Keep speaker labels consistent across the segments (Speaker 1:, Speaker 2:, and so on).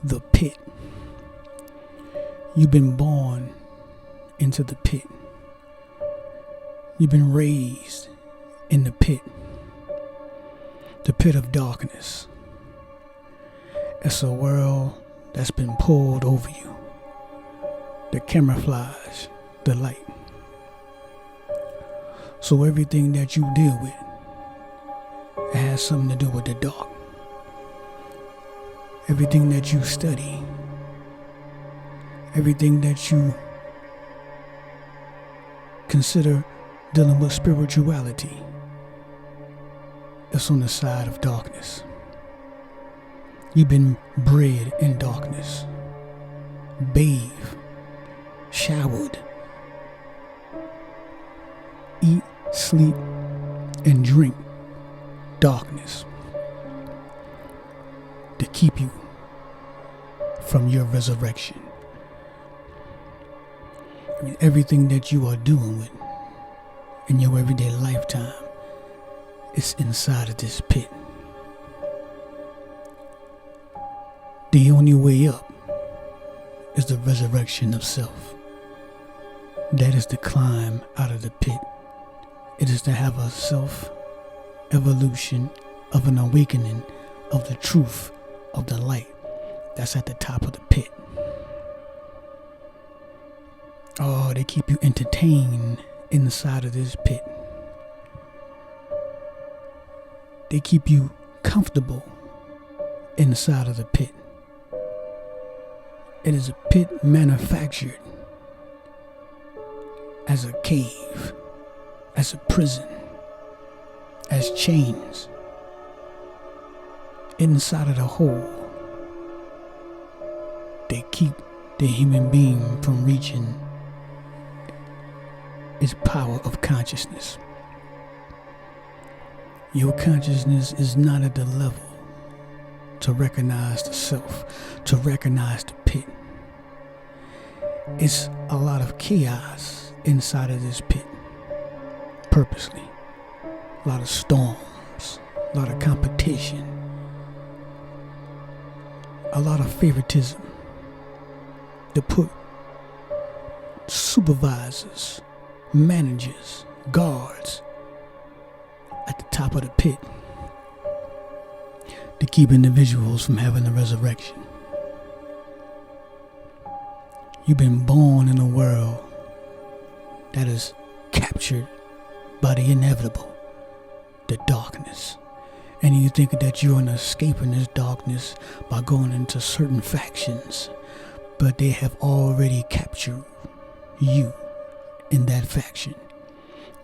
Speaker 1: The pit. You've been born into the pit. You've been raised in the pit of darkness. It's a world that's been pulled over you to camouflage the light. So everything that you deal with, it has something to do with the dark. Everything that you study, everything that you consider dealing with spirituality, is on the side of darkness. You've been bred in darkness, bathed, showered, eat, sleep, and drink darkness to keep you from your resurrection. I mean, everything that you are doing with in your everyday lifetime is inside of this pit. The only way up is the resurrection of self. That is to climb out of the pit. It is to have a self-evolution of an awakening of the truth of the light that's at the top of the pit. Oh, they keep you entertained inside of this pit. They keep you comfortable inside of the pit. It is a pit manufactured as a cave, as a prison, as chains. Inside of the hole, they keep the human being from reaching its power of consciousness. Your consciousness is not at the level to recognize the self, to recognize the pit. It's a lot of chaos inside of this pit, purposely. A lot of storms, a lot of competition, a lot of favoritism to put supervisors, managers, guards at the top of the pit to keep individuals from having a resurrection. You've been born in a world that is captured by the inevitable, the darkness. And you think that you're an escape in this darkness by going into certain factions, but they have already captured you in that faction.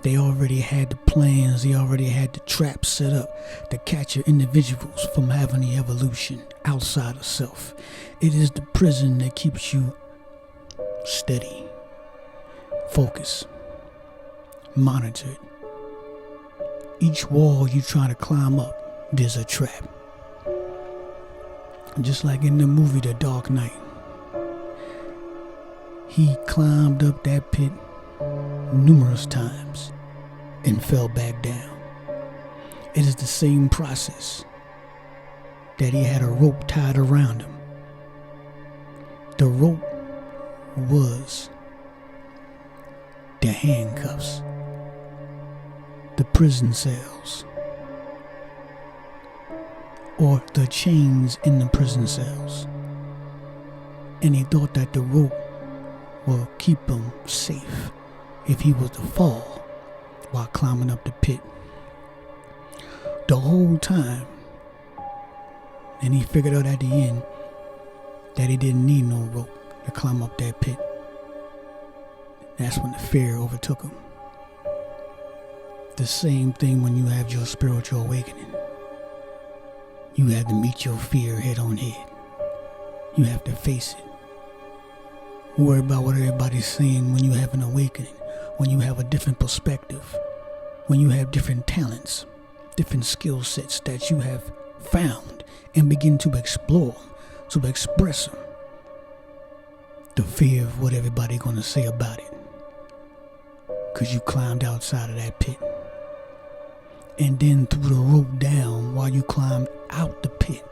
Speaker 1: They already had the plans, they already had the traps set up to catch your individuals from having the evolution outside of self. It is the prison that keeps you steady, focused, monitored. Each wall you try to climb up, there's a trap. Just like in the movie The Dark Knight. He climbed up that pit numerous times and fell back down. It is the same process that he had a rope tied around him. The rope was the handcuffs, the prison cells, or the chains in the prison cells. And he thought that the rope will keep him safe if he was to fall while climbing up the pit. The whole time, and he figured out at the end that he didn't need no rope to climb up that pit. That's when the fear overtook him. The same thing when you have your spiritual awakening. You have to meet your fear head on head. You have to face it. Worry about what everybody's saying when you have an awakening, when you have a different perspective, when you have different talents, different skill sets that you have found and begin to explore, to express them. The fear of what everybody's going to say about it. Because you climbed outside of that pit. And then threw the rope down while you climbed out the pit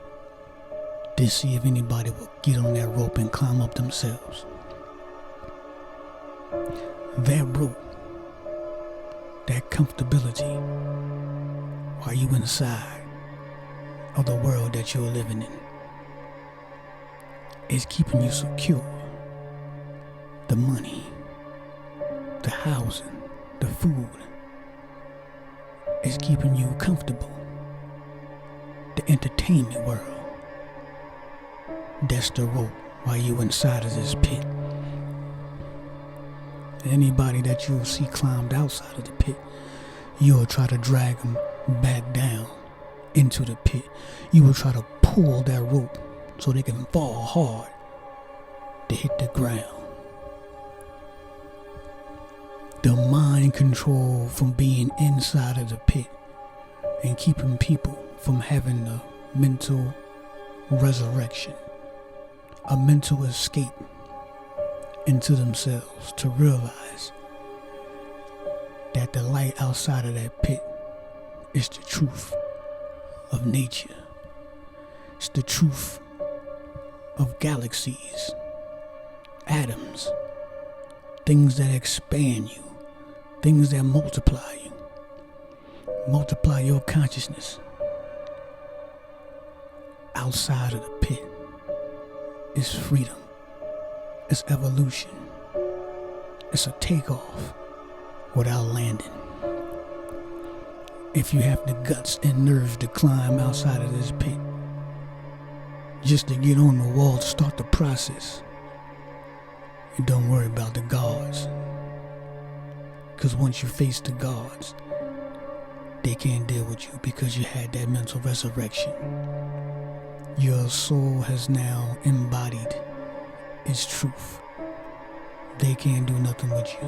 Speaker 1: to see if anybody will get on that rope and climb up themselves. That rope, that comfortability while you inside of the world that you're living in is keeping you secure. The money, the housing, the food is keeping you comfortable. The entertainment world, that's the rope while you inside of this pit. Anybody that you'll see climbed outside of the pit, you'll try to drag them back down into the pit. You will try to pull that rope so they can fall hard to hit the ground. The mind control from being inside of the pit and keeping people from having a mental resurrection, a mental escape into themselves to realize that the light outside of that pit is the truth of nature. It's the truth of galaxies, atoms, things that expand you, things that multiply you, multiply your consciousness. Outside of the pit is freedom. It's evolution. It's a takeoff without landing. If you have the guts and nerves to climb outside of this pit, just to get on the wall to start the process, and don't worry about the guards. Because once you face the guards, they can't deal with you because you had that mental resurrection. Your soul has now embodied its truth. They can't do nothing with you.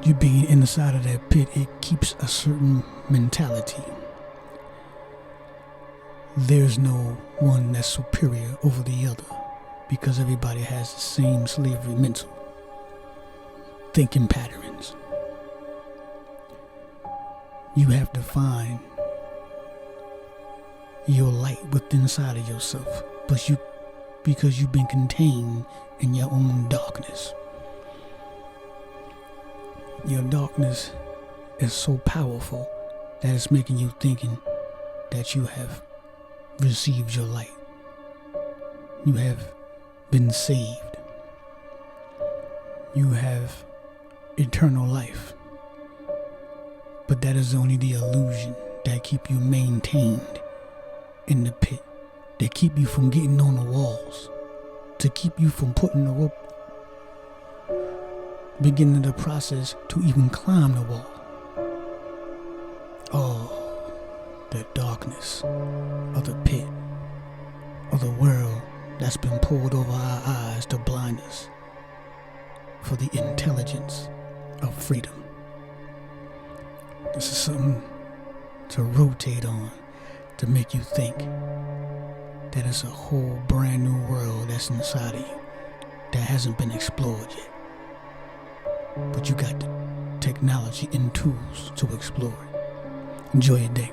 Speaker 1: You being inside of that pit, it keeps a certain mentality. There's no one that's superior over the other because everybody has the same slavery mental thinking patterns. You have to find your light within inside of yourself, because you've been contained in your own darkness. Your darkness is so powerful that it's making you thinking that you have received your light. You have been saved. You have eternal life. But that is only the illusion that keep you maintained in the pit, that keep you from getting on the walls, to keep you from putting the rope, beginning the process to even climb the wall. Oh, the darkness of the pit, of the world that's been pulled over our eyes to blind us for the intelligence of freedom. This is something to rotate on, to make you think that it's a whole brand new world that's inside of you that hasn't been explored yet. But you got the technology and tools to explore it. Enjoy your day.